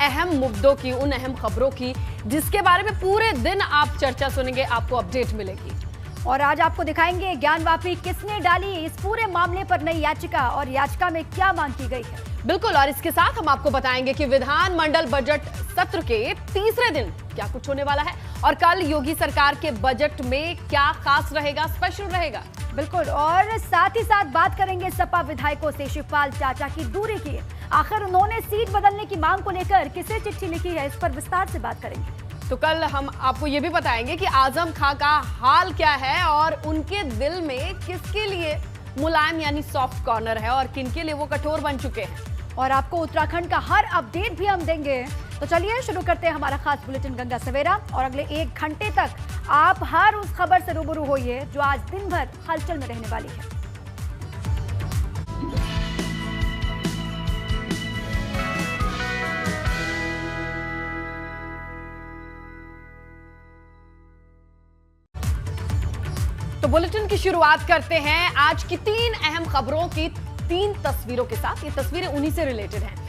अहम मुद्दों की, उन अहम खबरों की जिसके बारे में पूरे दिन आप चर्चा सुनेंगे, आपको अपडेट मिलेगी। और आज आपको दिखाएंगे ज्ञानवापी किसने डाली इस पूरे मामले पर नई याचिका और याचिका में क्या मांग की गई है। बिल्कुल, और इसके साथ हम आपको बताएंगे कि विधानमंडल बजट सत्र के तीसरे दिन क्या कुछ होने वाला है और कल योगी सरकार के बजट में क्या खास रहेगा, स्पेशल रहेगा। बिल्कुल, और साथ ही साथ बात करेंगे सपा विधायकों से शिवपाल चाचा की दूरी की। आखिर उन्होंने सीट बदलने की मांग को लेकर किसे चिट्ठी लिखी है, इस पर विस्तार से बात करेंगे। तो कल हम आपको ये भी बताएंगे कि आजम खां का हाल क्या है और उनके दिल में किसके लिए मुलायम यानी सॉफ्ट कॉर्नर है और किनके लिए वो कठोर बन चुके हैं। और आपको उत्तराखंड का हर अपडेट भी हम देंगे। तो चलिए शुरू करते हैं हमारा खास बुलेटिन गंगा सवेरा, और अगले 1 घंटे तक आप हर उस खबर से रूबरू होइए जो आज दिन भर हलचल में रहने वाली है। तो बुलेटिन की शुरुआत करते हैं आज की 3 अहम खबरों की 3 तस्वीरों के साथ। ये तस्वीरें उन्हीं से रिलेटेड हैं।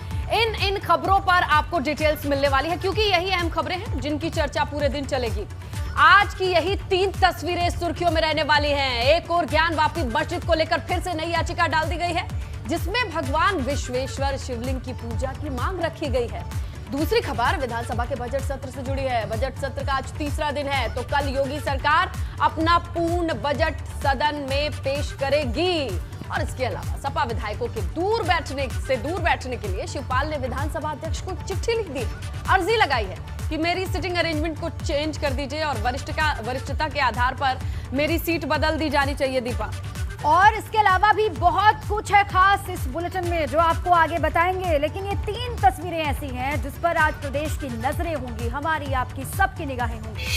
इन खबरों पर आपको डिटेल्स मिलने वाली है क्योंकि यही अहम खबरें हैं जिनकी चर्चा पूरे दिन चलेगी। आज की यही 3 तस्वीरें सुर्खियों में रहने वाली हैं। एक और ज्ञानवापी मस्जिद को लेकर फिर से नई याचिका डाल दी गई है जिसमें भगवान विश्वेश्वर शिवलिंग की पूजा की मांग रखी गई है। दूसरी खबर विधानसभा के बजट सत्र से जुड़ी है। बजट सत्र का आज तीसरा दिन है, तो कल योगी सरकार अपना पूर्ण बजट सदन में पेश करेगी। और इसके अलावा सपा विधायकों के दूर बैठने के लिए शिवपाल ने विधानसभा अध्यक्ष को चिट्ठी लिख दी, अर्जी लगाई है कि मेरी सिटिंग अरेंजमेंट को चेंज कर दीजिए और वरिष्ठता के आधार पर मेरी सीट बदल दी जानी चाहिए। दीपा, और इसके अलावा भी बहुत कुछ है खास इस बुलेटिन में जो आपको आगे बताएंगे, लेकिन ये 3 तस्वीरें ऐसी हैं जिस पर आज प्रदेश की नजरें होंगी, हमारी आपकी सबकी निगाहें होंगी।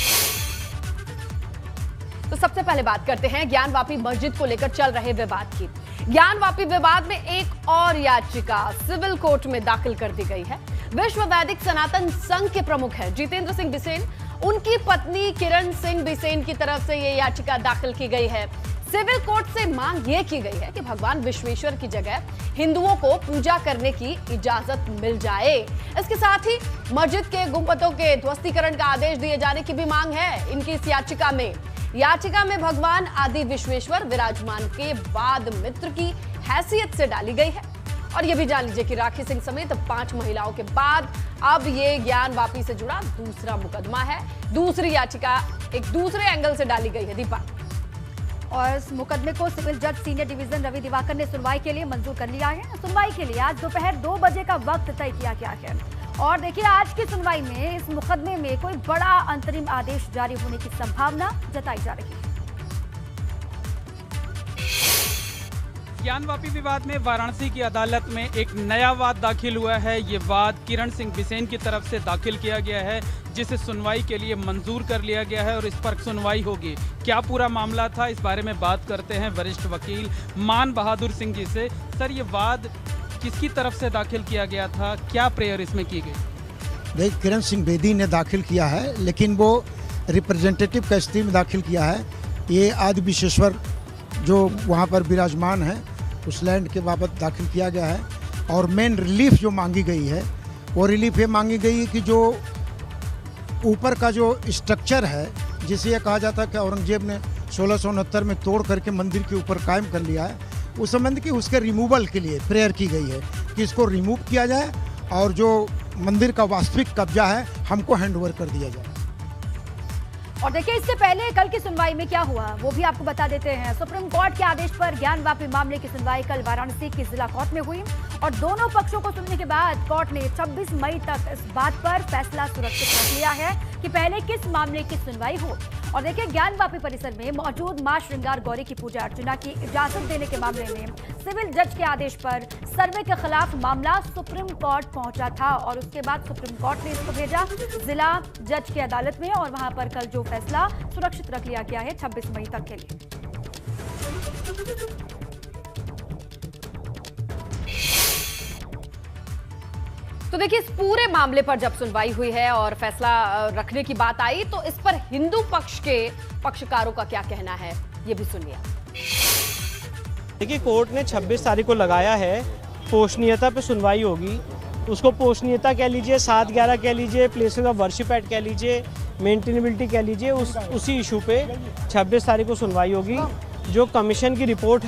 तो सबसे पहले बात करते हैं ज्ञानवापी मस्जिद को लेकर चल रहे विवाद की। ज्ञानवापी विवाद में एक और याचिका सिविल कोर्ट में दाखिल कर दी गई है। विश्व वैदिक सनातन संघ के प्रमुख है जितेंद्र सिंह बिसेन, उनकी पत्नी किरण सिंह बिसेन की तरफ से यह याचिका दाखिल की गई है। सिविल कोर्ट से मांग यह की गई है कि भगवान विश्वेश्वर की जगह हिंदुओं को पूजा करने की इजाजत मिल जाए। इसके साथ ही मस्जिद के गुंबदों के ध्वस्तीकरण का आदेश दिए जाने की भी मांग है इनकी इस याचिका में। याचिका में भगवान आदि विश्वेश्वर विराजमान के बाद मित्र की हैसियत से डाली गई है। और यह भी जान लीजिए कि राखी सिंह समेत 5 महिलाओं के बाद अब ये ज्ञानवापी से जुड़ा दूसरा मुकदमा है। दूसरी याचिका एक दूसरे एंगल से डाली गई है। दीपा, और इस मुकदमे को सिविल जज सीनियर डिवीजन रवि दिवाकर ने सुनवाई के लिए मंजूर कर लिया है। सुनवाई के लिए आज दोपहर 2 बजे का वक्त तय किया गया है। और देखिए, आज की सुनवाई में इस मुकदमे में कोई बड़ा अंतरिम आदेश जारी होने की संभावना जताई जा रही है। ज्ञानवापी विवाद में वाराणसी की अदालत में एक नया वाद दाखिल हुआ है। ये वाद किरण सिंह बिसेन की तरफ से दाखिल किया गया है जिसे सुनवाई के लिए मंजूर कर लिया गया है और इस पर सुनवाई होगी। क्या पूरा मामला था, इस बारे में बात करते हैं वरिष्ठ वकील मान बहादुर सिंह जी से। सर, ये वाद किसकी तरफ से दाखिल किया गया था, क्या प्रेयर इसमें की गई? देख, किरण सिंह बेदी ने दाखिल किया है, लेकिन वो रिप्रेजेंटेटिव का स्थिति में दाखिल किया है। ये आदि विश्वेश्वर जो वहाँ पर विराजमान है उस लैंड के बाबत दाखिल किया गया है। और मेन रिलीफ जो मांगी गई है वो रिलीफ ये मांगी गई है कि जो ऊपर का जो स्ट्रक्चर है जिसे ये कहा जाता है कि औरंगजेब ने 1669 में तोड़ करके मंदिर के ऊपर कायम कर लिया है, उस संबंध की उसके रिमूवल के लिए प्रेयर की गई है कि इसको रिमूव किया जाए और जो मंदिर का वास्तविक कब्जा है हमको हैंडओवर कर दिया जाए। और देखिए, इससे पहले कल की सुनवाई में क्या हुआ वो भी आपको बता देते हैं। सुप्रीम कोर्ट के आदेश पर ज्ञानवापी मामले की सुनवाई कल वाराणसी की जिला कोर्ट में हुई और दोनों पक्षों को सुनने के बाद कोर्ट ने 26 मई तक इस बात पर फैसला सुरक्षित रख लिया है कि पहले किस मामले की सुनवाई हो। और देखिए, ज्ञानवापी परिसर में मौजूद मां श्रृंगार गौरी की पूजा अर्चना की इजाजत देने के मामले में सिविल जज के आदेश पर सर्वे के खिलाफ मामला सुप्रीम कोर्ट पहुंचा था और उसके बाद सुप्रीम कोर्ट ने इसको भेजा जिला जज की अदालत में और वहां पर कल जो फैसला सुरक्षित रख लिया गया है 26 मई तक के लिए। तो देखिए, इस पूरे मामले पर जब सुनवाई हुई है और फैसला रखने की बात आई तो इस पर हिंदू पक्ष के पक्षकारों का क्या कहना है, ये भी सुनिए। देखिए, कोर्ट ने 26 तारीख को लगाया है, पोषणीयता पे सुनवाई होगी उसको पोषणीयता कह लीजिए, 7/11 कह लीजिए, प्लेसेस ऑफ वर्शिप एक्ट कह लीजिए, मेंटेनेबिलिटी कह लीजिए, उसी इशू पे 26 तारीख को सुनवाई होगी। जो कमीशन की रिपोर्ट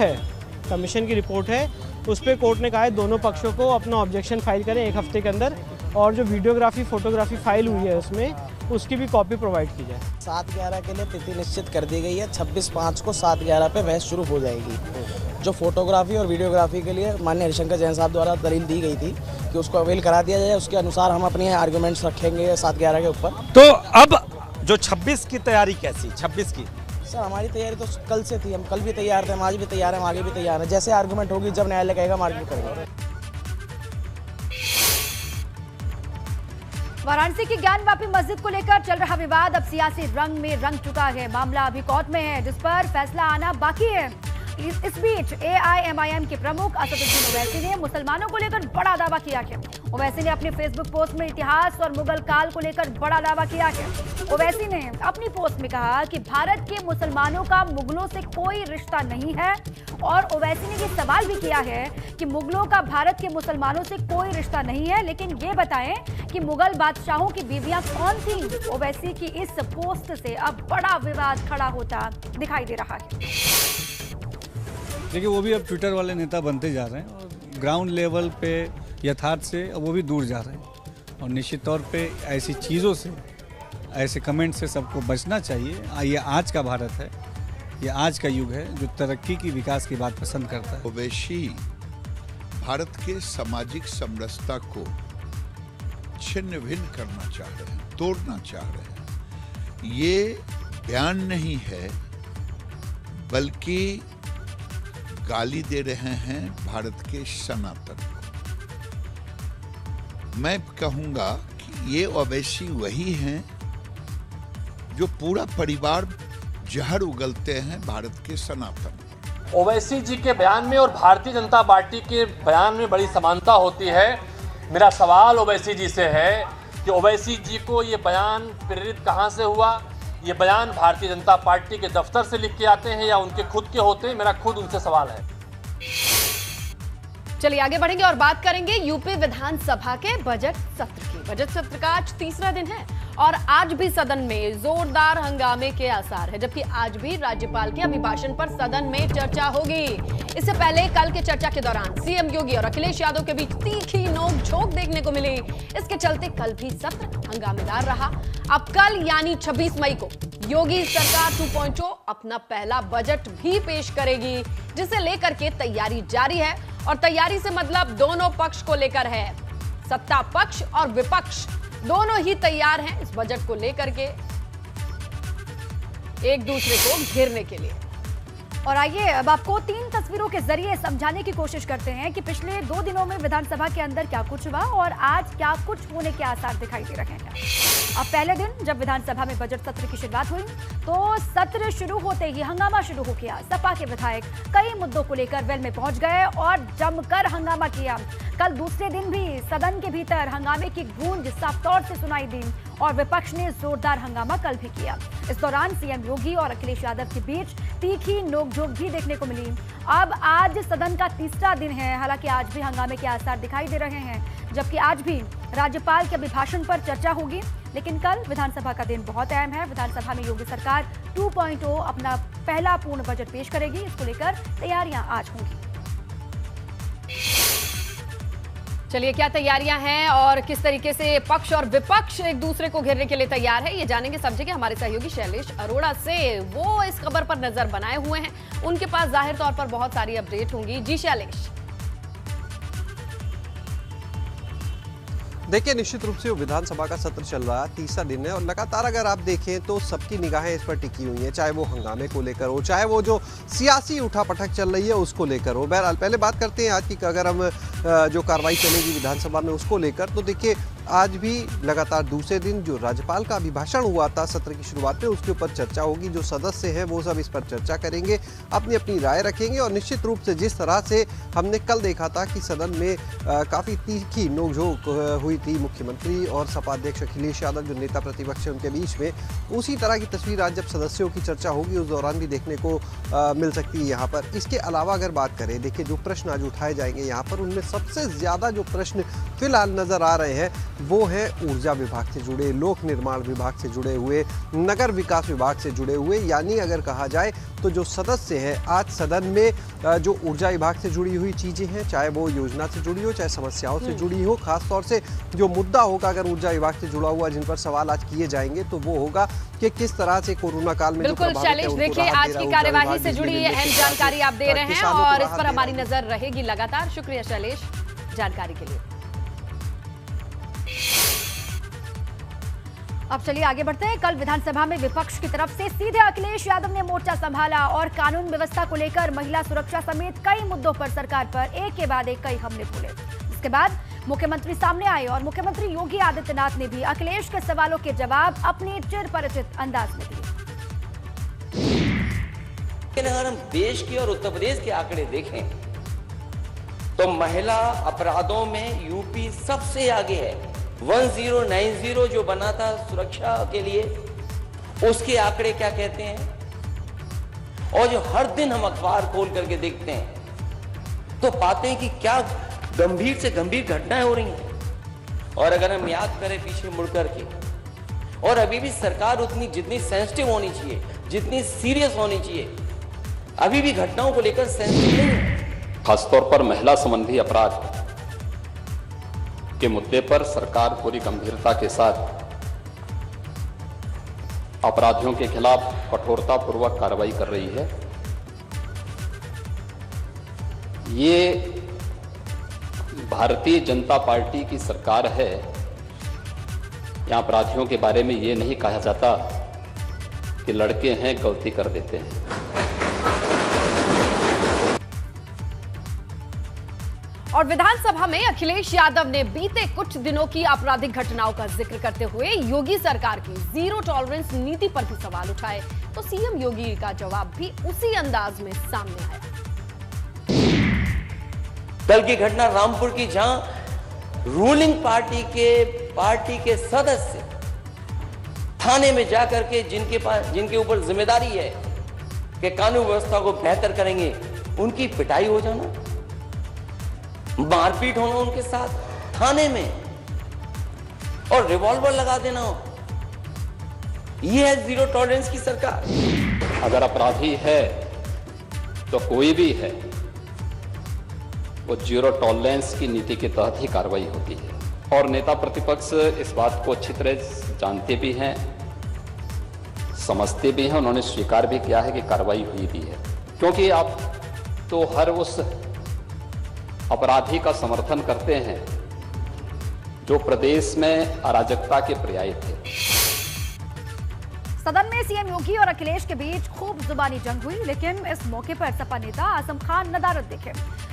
है उस पर कोर्ट ने कहा है दोनों पक्षों को अपना ऑब्जेक्शन फाइल करें 1 हफ्ते के अंदर, और जो वीडियोग्राफी फोटोग्राफी फाइल हुई है उसमें उसकी भी कॉपी प्रोवाइड की जाए। 7/11 के लिए तिथि निश्चित कर दी गई है। 26/5 को 7/11 पे बहस शुरू हो जाएगी। जो फोटोग्राफी और वीडियोग्राफी के लिए माननीय हरिशंकर जैन साहब द्वारा दलील दी गई थी कि उसको अवेल करा दिया जाए, उसके अनुसार हम अपने आर्गूमेंट्स रखेंगे 7/11 के ऊपर। तो अब जो 26 की तैयारी कैसी? 26 की सर हमारी तैयारी तो कल से थी, हम कल भी तैयार थे, हम आज भी तैयार हैं, हम आगे भी तैयार हैं। जैसे आर्गूमेंट होगी, जब न्यायालय कहेगा हम आर्ग्यू करेंगे। वाराणसी की ज्ञानवापी मस्जिद को लेकर चल रहा विवाद अब सियासी रंग में रंग चुका है। मामला अभी कोर्ट में है, जिस पर फैसला आना बाकी है। इस बीच AIMIM के प्रमुख असदुद्दीन ओवैसी ने मुसलमानों को लेकर बड़ा दावा किया है। ओवैसी ने अपने फेसबुक पोस्ट में इतिहास और मुगल काल को लेकर बड़ा दावा किया है। ओवैसी ने अपनी पोस्ट में कहा कि भारत के मुसलमानों का मुगलों से कोई रिश्ता नहीं है, और ओवैसी ने ये सवाल भी किया है कि मुगलों का भारत के मुसलमानों से कोई रिश्ता नहीं है, लेकिन ये बताएं कि मुगल बादशाहों की बीवियां कौन थी। ओवैसी की इस पोस्ट से अब बड़ा विवाद खड़ा होता दिखाई दे रहा है। देखिए, वो भी अब ट्विटर वाले नेता बनते जा रहे हैं और ग्राउंड लेवल पे यथार्थ से अब वो भी दूर जा रहे हैं, और निश्चित तौर पे ऐसी चीज़ों से, ऐसे कमेंट से सबको बचना चाहिए। ये आज का भारत है, ये आज का युग है जो तरक्की की, विकास की बात पसंद करता है। ओवैसी भारत के सामाजिक समरसता को छिन्न भिन्न करना चाह रहे हैं, तोड़ना चाह रहे हैं। ये बयान नहीं है, बल्कि गाली दे रहे हैं भारत के सनातन को। मैं कहूंगा कि ये ओवैसी वही हैं जो पूरा परिवार जहर उगलते हैं भारत के सनातन। ओवैसी जी के बयान में और भारतीय जनता पार्टी के बयान में बड़ी समानता होती है। मेरा सवाल ओवैसी जी से है कि ओवैसी जी को ये बयान प्रेरित कहाँ से हुआ? ये बयान भारतीय जनता पार्टी के दफ्तर से लिख के आते हैं या उनके खुद के होते हैं? मेरा खुद उनसे सवाल है। चलिए आगे बढ़ेंगे और बात करेंगे यूपी विधानसभा के बजट सत्र की। बजट सत्र का आज तीसरा दिन है और आज भी सदन में जोरदार हंगामे के आसार है, जबकि आज भी राज्यपाल के अभिभाषण पर सदन में चर्चा होगी। इससे पहले कल के चर्चा के दौरान सीएम योगी और अखिलेश यादव के बीच तीखी नोक-झोंक देखने को मिली। इसके चलते कल भी सत्र हंगामेदार रहा। अब कल यानी 26 मई को योगी सरकार 2.0 अपना पहला बजट भी पेश करेगी, जिसे लेकर के तैयारी जारी है। और तैयारी से मतलब दोनों पक्ष को लेकर है। सत्ता पक्ष और विपक्ष दोनों ही तैयार हैं इस बजट को लेकर के एक दूसरे को घेरने के लिए। और आइए अब आपको 3 तस्वीरों के जरिए समझाने की कोशिश करते हैं कि पिछले 2 दिनों में विधानसभा के अंदर क्या कुछ हुआ और आज क्या कुछ होने के आसार दिखाई दे रहे हैं। अब पहले दिन जब विधानसभा में बजट सत्र की शुरुआत हुई तो सत्र शुरू होते ही हंगामा शुरू हो गया। सपा के विधायक कई मुद्दों को लेकर वेल में पहुंच गए और जमकर हंगामा किया। कल दूसरे दिन भी सदन के भीतर हंगामे की गूंज साफ तौर से सुनाई दी और विपक्ष ने जोरदार हंगामा कल भी किया। इस दौरान सीएम योगी और अखिलेश यादव के बीच तीखी नोकझोंक भी देखने को मिली। अब आज सदन का तीसरा दिन है, हालांकि आज भी हंगामे के आसार दिखाई दे रहे हैं, जबकि आज भी राज्यपाल के अभिभाषण पर चर्चा होगी। लेकिन कल विधानसभा का दिन बहुत अहम है। विधानसभा में योगी सरकार 2.0 अपना पहला पूर्ण बजट पेश करेगी। इसको लेकर तैयारियां आज होंगी। चलिए क्या तैयारियां हैं और किस तरीके से पक्ष और विपक्ष एक दूसरे को घेरने के लिए तैयार है, ये जानेंगे समझेंगे हमारे सहयोगी शैलेश अरोड़ा से। वो इस खबर पर नजर बनाए हुए हैं, उनके पास जाहिर तौर पर बहुत सारी अपडेट होंगी। जी शैलेश। देखिए, निश्चित रूप से विधानसभा का सत्र चल रहा है, तीसरा दिन है और लगातार अगर आप देखें तो सबकी निगाहें इस पर टिकी हुई हैं, चाहे वो हंगामे को लेकर हो, चाहे वो जो सियासी उठापटक चल रही है उसको लेकर हो। बहरहाल पहले बात करते हैं आज की, अगर हम जो कार्रवाई चलेगी विधानसभा में उसको लेकर, तो देखिए आज भी लगातार दूसरे दिन जो राज्यपाल का अभिभाषण हुआ था सत्र की शुरुआत में, उसके ऊपर चर्चा होगी। जो सदस्य हैं वो सब इस पर चर्चा करेंगे, अपनी अपनी राय रखेंगे। और निश्चित रूप से जिस तरह से हमने कल देखा था कि सदन में काफ़ी तीखी नोकझोंक हुई थी मुख्यमंत्री और सपा अध्यक्ष अखिलेश यादव जो नेता प्रतिपक्ष है उनके बीच में, उसी तरह की तस्वीर आज जब सदस्यों की चर्चा होगी उस दौरान भी देखने को मिल सकती है यहाँ पर। इसके अलावा अगर बात करें, देखिए जो प्रश्न आज उठाए जाएंगे यहाँ पर, उनमें सबसे ज़्यादा जो प्रश्न फिलहाल नज़र आ रहे हैं वो है ऊर्जा विभाग से जुड़े, लोक निर्माण विभाग से जुड़े हुए, नगर विकास विभाग से जुड़े हुए। यानी अगर कहा जाए तो जो सदस्य हैं आज सदन में जो ऊर्जा विभाग से जुड़ी हुई चीज़ें हैं, चाहे वो योजना से जुड़ी हो, चाहे समस्याओं से जुड़ी हो, खासतौर से जो मुद्दा होगा अगर ऊर्जा विभाग से जुड़ा हुआ जिन पर सवाल आज किए जाएंगे तो वो होगा कि किस तरह से कोरोना काल में बिल्कुल शैलेश, देखिए आज की कार्यवाही से जुड़ी ये अहम जानकारी आप दे रहे हैं और इस पर हमारी नजर रहेगी लगातार। शुक्रिया शैलेश जानकारी के लिए। अब चलिए आगे बढ़ते हैं। कल विधानसभा में विपक्ष की तरफ से सीधे अखिलेश यादव ने मोर्चा संभाला और कानून व्यवस्था को लेकर महिला सुरक्षा समेत कई मुद्दों पर सरकार पर एक के बाद एक कई हमले बोले। इसके बाद मुख्यमंत्री सामने आए और मुख्यमंत्री योगी आदित्यनाथ ने भी अखिलेश के सवालों के जवाब अपने चिरपरिचित अंदाज में दिए। अगर हम देश की और उत्तर प्रदेश के आंकड़े देखें तो महिला अपराधों में यूपी सबसे आगे है। 1090 जो बना था सुरक्षा के लिए, उसके आंकड़े क्या कहते हैं? और जो हर दिन हम अखबार खोल करके देखते हैं तो पाते हैं कि क्या गंभीर से गंभीर घटनाएं हो रही हैं। और अगर हम याद करें पीछे मुड़ करके, और अभी भी सरकार उतनी जितनी सेंसिटिव होनी चाहिए, जितनी सीरियस होनी चाहिए, अभी भी घटनाओं को लेकर सेंसिटिव नहीं है। खासतौर पर महिला संबंधी अपराध के मुद्दे पर सरकार पूरी गंभीरता के साथ अपराधियों के खिलाफ कठोरतापूर्वक कार्रवाई कर रही है। ये भारतीय जनता पार्टी की सरकार है। यहाँ अपराधियों के बारे में ये नहीं कहा जाता कि लड़के हैं गलती कर देते हैं। और विधानसभा में अखिलेश यादव ने बीते कुछ दिनों की आपराधिक घटनाओं का जिक्र करते हुए योगी सरकार की जीरो टॉलरेंस नीति पर भी सवाल उठाए तो सीएम योगी का जवाब भी उसी अंदाज में सामने आया। कल की घटना रामपुर की, जहां रूलिंग पार्टी के सदस्य थाने में जाकर के जिनके ऊपर जिम्मेदारी है कि कानून व्यवस्था को बेहतर करेंगे, उनकी पिटाई हो जाना, मारपीट होना उनके साथ थाने में, और रिवॉल्वर लगा देना हो। यह है जीरो टॉलरेंस की सरकार। अगर अपराधी है तो कोई भी है, वो जीरो टॉलरेंस की नीति के तहत ही कार्रवाई होती है। और नेता प्रतिपक्ष इस बात को अच्छी तरह जानते भी हैं, समझते भी हैं, उन्होंने स्वीकार भी किया है कि कार्रवाई हुई भी है। क्योंकि आप तो हर उस अपराधी का समर्थन करते हैं जो प्रदेश में अराजकता के पर्याय थे। सदन में सीएम योगी और अखिलेश के बीच खूब जुबानी जंग हुई, लेकिन इस मौके पर सपा नेता आजम खान नदारद दिखे।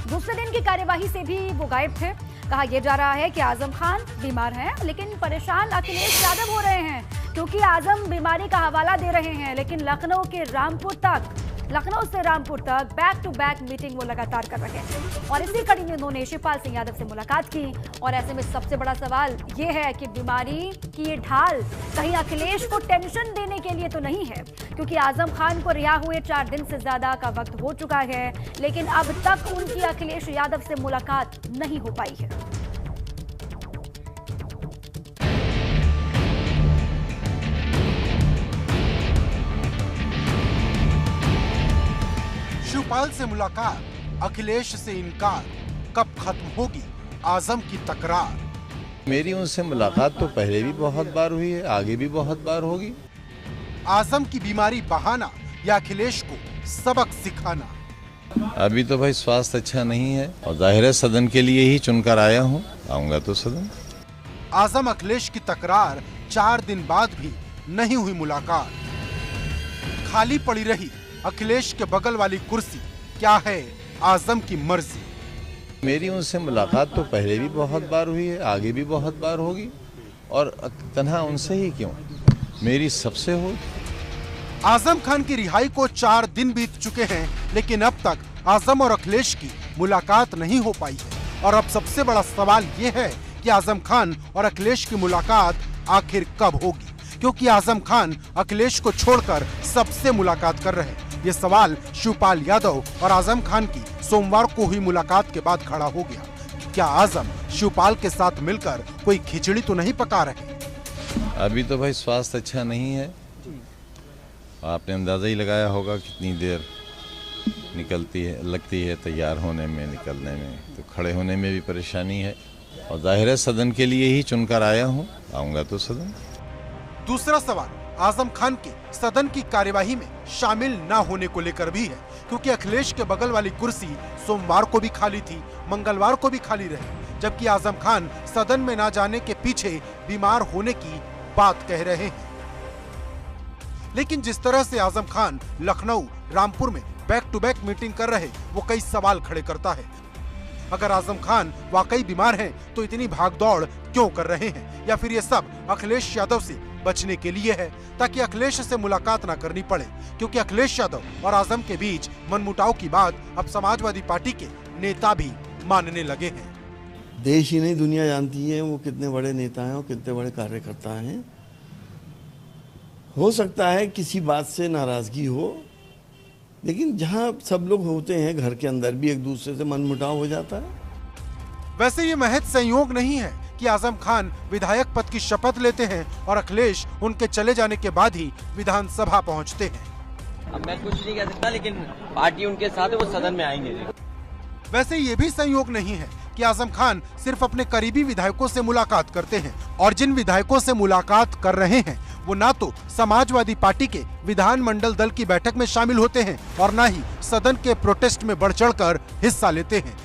दूसरे दिन की कार्यवाही से भी वो गायब थे। कहा यह जा रहा है कि आजम खान बीमार हैं, लेकिन परेशान अखिलेश यादव हो रहे हैं क्योंकि आजम बीमारी का हवाला दे रहे हैं। लेकिन लखनऊ से रामपुर तक बैक टू बैक मीटिंग वो लगातार कर रहे हैं और इसी कड़ी में उन्होंने शिवपाल सिंह यादव से मुलाकात की। और ऐसे में सबसे बड़ा सवाल ये है कि बीमारी की ये ढाल कहीं अखिलेश को टेंशन देने के लिए तो नहीं है, क्योंकि आजम खान को रिहा हुए 4 दिन से ज्यादा का वक्त हो चुका है, लेकिन अब तक उनकी अखिलेश यादव से मुलाकात नहीं हो पाई है। शिवपाल से मुलाकात, अखिलेश से इनकार, कब खत्म होगी आजम की तकरार? मेरी उनसे मुलाकात तो पहले भी बहुत बार हुई है, आगे भी बहुत बार होगी। आजम की बीमारी बहाना या अखिलेश को सबक सिखाना? अभी तो भाई स्वास्थ्य अच्छा नहीं है और जाहिर है सदन के लिए ही चुनकर आया हूँ, आऊंगा तो सदन। आजम अखिलेश की तकरार, 4 दिन बाद भी नहीं हुई मुलाकात। खाली पड़ी रही अखिलेश के बगल वाली कुर्सी, क्या है आजम की मर्जी? मेरी उनसे मुलाकात तो पहले भी बहुत बार हुई है, आगे भी बहुत बार होगी, और तन्हा उनसे ही क्यों, मेरी सबसे हो। आजम खान की रिहाई को 4 दिन बीत चुके हैं, लेकिन अब तक आजम और अखिलेश की मुलाकात नहीं हो पाई है। और अब सबसे बड़ा सवाल ये है कि आजम खान और अखिलेश की मुलाकात आखिर कब होगी, क्योंकि आजम खान अखिलेश को छोड़कर सबसे मुलाकात कर रहे हैं। ये सवाल शिवपाल यादव और आजम खान की सोमवार को हुई मुलाकात के बाद खड़ा हो गया। क्या आजम शिवपाल के साथ मिलकर कोई खिचड़ी तो नहीं पका रहे? अभी तो भाई स्वास्थ्य अच्छा नहीं है। आपने अंदाजा ही लगाया होगा कितनी देर लगती है तैयार होने में, निकलने में, तो खड़े होने में भी परेशानी है। और जाहिर है सदन के लिए ही चुनकर आया हूँ, आऊंगा तो सदन। दूसरा सवाल आजम खान के सदन की कार्यवाही में शामिल न होने को लेकर भी है, क्योंकि अखिलेश के बगल वाली कुर्सी सोमवार को भी खाली थी, मंगलवार को भी खाली रही, जबकि आजम खान सदन में न जाने के पीछे बीमार होने की बात कह रहे हैं। लेकिन जिस तरह से आजम खान लखनऊ, रामपुर में बैक टू बैक मीटिंग कर रहे, वो कई सवाल खड़े करता है। अगर आजम खान वाकई बीमार हैं, तो इतनी भागदौड़ क्यों कर रहे हैं? या फिर ये सब अखिलेश यादव से बचने के लिए है, ताकि अखिलेश से मुलाकात ना करनी पड़े? क्योंकि अखिलेश यादव और आजम के बीच मनमुटाव की बात अब समाजवादी पार्टी के नेता भी मानने लगे हैं। देश ही नहीं दुनिया जानती है वो कितने बड़े नेता हैं और कितने बड़े कार्यकर्ता हैं। हो सकता है किसी बात से नाराजगी हो, लेकिन जहां सब लोग होते हैं घर के अंदर भी एक दूसरे से मनमुटाव हो जाता है। वैसे ये महज संयोग नहीं है कि आजम खान विधायक पद की शपथ लेते हैं और अखिलेश उनके चले जाने के बाद ही विधानसभा पहुंचते हैं। अब मैं कुछ नहीं कह सकता, लेकिन पार्टी उनके साथ है, वो सदन में आएंगे। वैसे ये भी संयोग नहीं है कि आजम खान सिर्फ अपने करीबी विधायकों से मुलाकात करते हैं, और जिन विधायकों से मुलाकात कर रहे हैं वो ना तो समाजवादी पार्टी के विधानमंडल दल की बैठक में शामिल होते हैं और ना ही सदन के प्रोटेस्ट में बढ़ चढ़कर हिस्सा लेते हैं।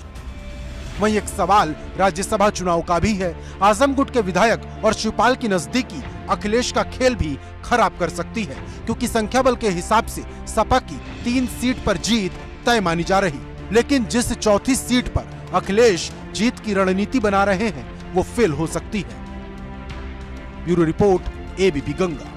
वहीं एक सवाल राज्यसभा चुनाव का भी है। आजम गुट के विधायक और शिवपाल की नजदीकी अखिलेश का खेल भी खराब कर सकती है, क्योंकि संख्या बल के हिसाब से सपा की 3 सीट पर जीत तय मानी जा रही, लेकिन जिस चौथी सीट पर अखिलेश जीत की रणनीति बना रहे हैं वो फेल हो सकती है। Bureau report, ABP Ganga.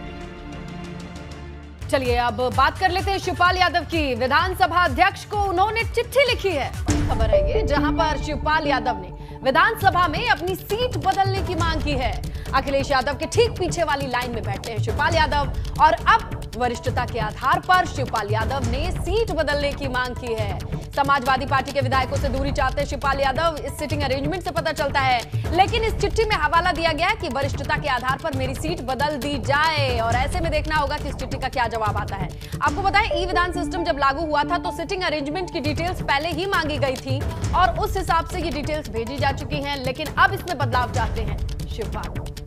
चलिए अब बात कर लेते हैं शिवपाल यादव की। विधानसभा अध्यक्ष को उन्होंने चिट्ठी लिखी है, खबर है ये, जहां पर शिवपाल यादव ने विधानसभा में अपनी सीट बदलने की मांग की है। अखिलेश यादव के ठीक पीछे वाली लाइन में बैठते हैं शिवपाल यादव, और अब वरिष्ठता के आधार पर शिवपाल यादव ने सीट बदलने की मांग की है। समाजवादी पार्टी के विधायकों से दूरी चाहते हैं शिवपाल यादव, इस सिटिंग अरेंजमेंट से पता चलता है। लेकिन इस चिट्ठी में हवाला दिया गया है कि वरिष्ठता के आधार पर मेरी सीट बदल दी जाए, और ऐसे में देखना होगा कि इस चिट्ठी का क्या जवाब आता है। आपको बताएं, ई विधान सिस्टम जब लागू हुआ था तो सिटिंग अरेंजमेंट की डिटेल्स पहले ही मांगी गई थी, और उस हिसाब से ये डिटेल्स भेजी जा चुकी हैं, लेकिन अब इसमें बदलाव चाहते हैं शिवपाल।